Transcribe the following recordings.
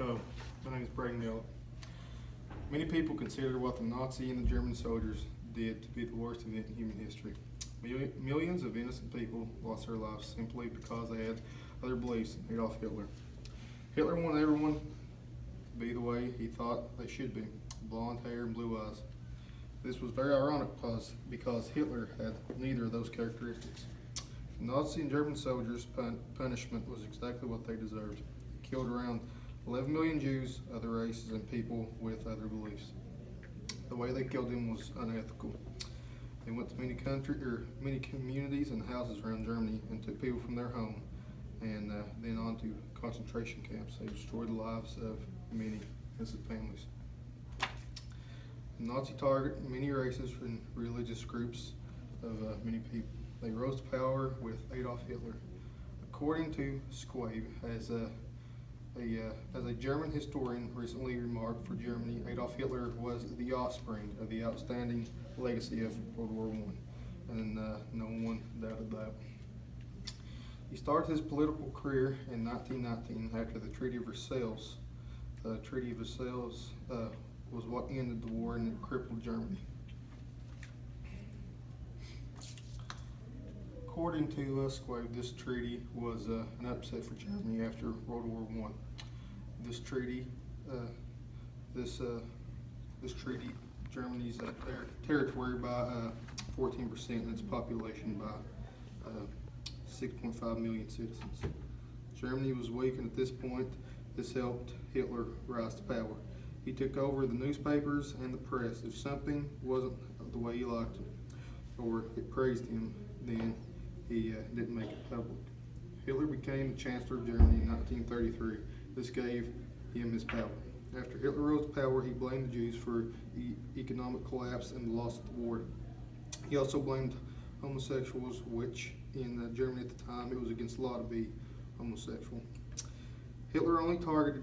Hello, my name is Braden Gullett. Many people consider what the Nazi and the German soldiers did to be the worst event in human history. Millions of innocent people lost their lives simply because they had other beliefs than Adolf Hitler. Hitler wanted everyone to be the way he thought they should be, blonde hair and blue eyes. This was very ironic because Hitler had neither of those characteristics. The Nazi and German soldiers' punishment was exactly what they deserved. They killed around 11 million Jews, other races, and people with other beliefs. The way they killed them was unethical. They went to many communities and houses around Germany and took people from their home and then on to concentration camps. They destroyed the lives of many innocent families. The Nazi targeted many races and religious groups of many people. They rose to power with Adolf Hitler. According to Squabe, as a German historian recently remarked for Germany, Adolf Hitler was the offspring of the outstanding legacy of World War I, and no one doubted that. He started his political career in 1919 after the Treaty of Versailles. The Treaty of Versailles was what ended the war and it crippled Germany. According to Squabe, this treaty was an upset for Germany after World War I. This treaty, Germany's territory by 14% and its population by 6.5 million citizens. Germany was weak, and at this point, this helped Hitler rise to power. He took over the newspapers and the press. If something wasn't the way he liked it, or it praised him, then he didn't make it public. Hitler became the Chancellor of Germany in 1933. This gave him his power. After Hitler rose to power, he blamed the Jews for economic collapse and the loss of the war. He also blamed homosexuals, which in Germany at the time, it was against the law to be homosexual. Hitler only targeted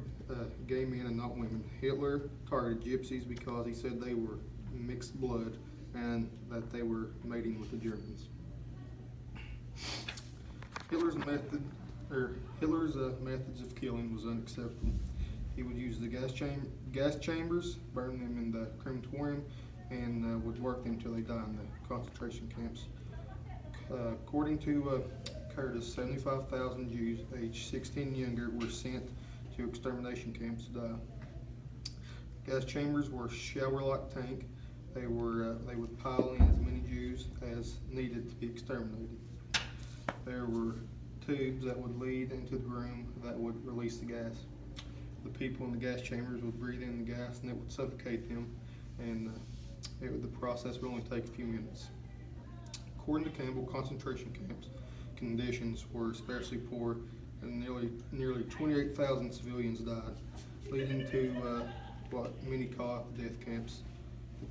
gay men and not women. Hitler targeted gypsies because he said they were mixed blood and that they were mating with the Germans. Hitler's methods of killing was unacceptable. He would use the gas chambers, burn them in the crematorium, and would work them until they died in the concentration camps. According to Curtis, 75,000 Jews aged 16 and younger were sent to extermination camps to die. Gas chambers were a shower-like tank. They would pile in as many Jews as needed to be exterminated. There were tubes that would lead into the room that would release the gas. The people in the gas chambers would breathe in the gas and it would suffocate them, and the process would only take a few minutes. According to Campbell, concentration camps conditions were especially poor, and nearly 28,000 civilians died, leading to what many call death camps. The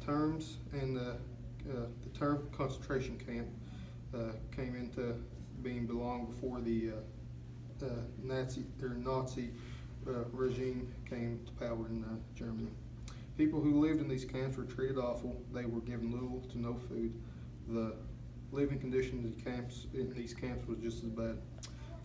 term concentration camp came into being long before the Nazi regime came to power in Germany. People who lived in these camps were treated awful. They were given little to no food. The living conditions in these camps was just as bad.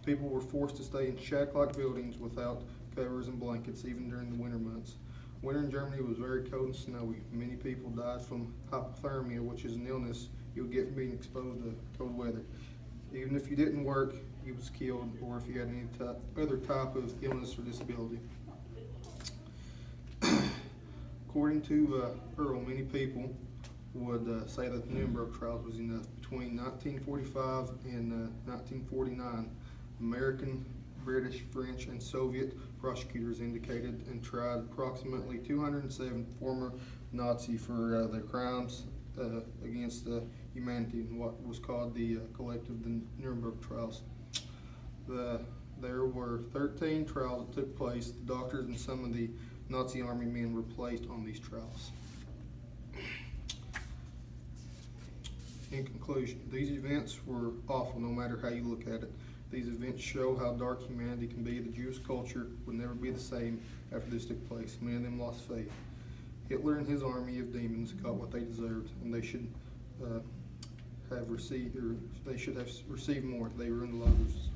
People were forced to stay in shack-like buildings without covers and blankets, even during the winter months. Winter in Germany was very cold and snowy. Many people died from hypothermia, which is an illness you would get from being exposed to cold weather. Even if you didn't work, you was killed, or if you had any other type of illness or disability. According to Earl, many people would say that the Nuremberg trials was enough. Between 1945 and 1949, American, British, French, and Soviet prosecutors indicated and tried approximately 207 former Nazi for their crimes against humanity in what was called the collective the Nuremberg trials. There were 13 trials that took place. The doctors and some of the Nazi army men were placed on these trials. In conclusion, these events were awful no matter how you look at it. These events show how dark humanity can be. The Jewish culture would never be the same after this took place. Many of them lost faith. Hitler and his army of demons got what they deserved, and they should have received more. They ruined the lives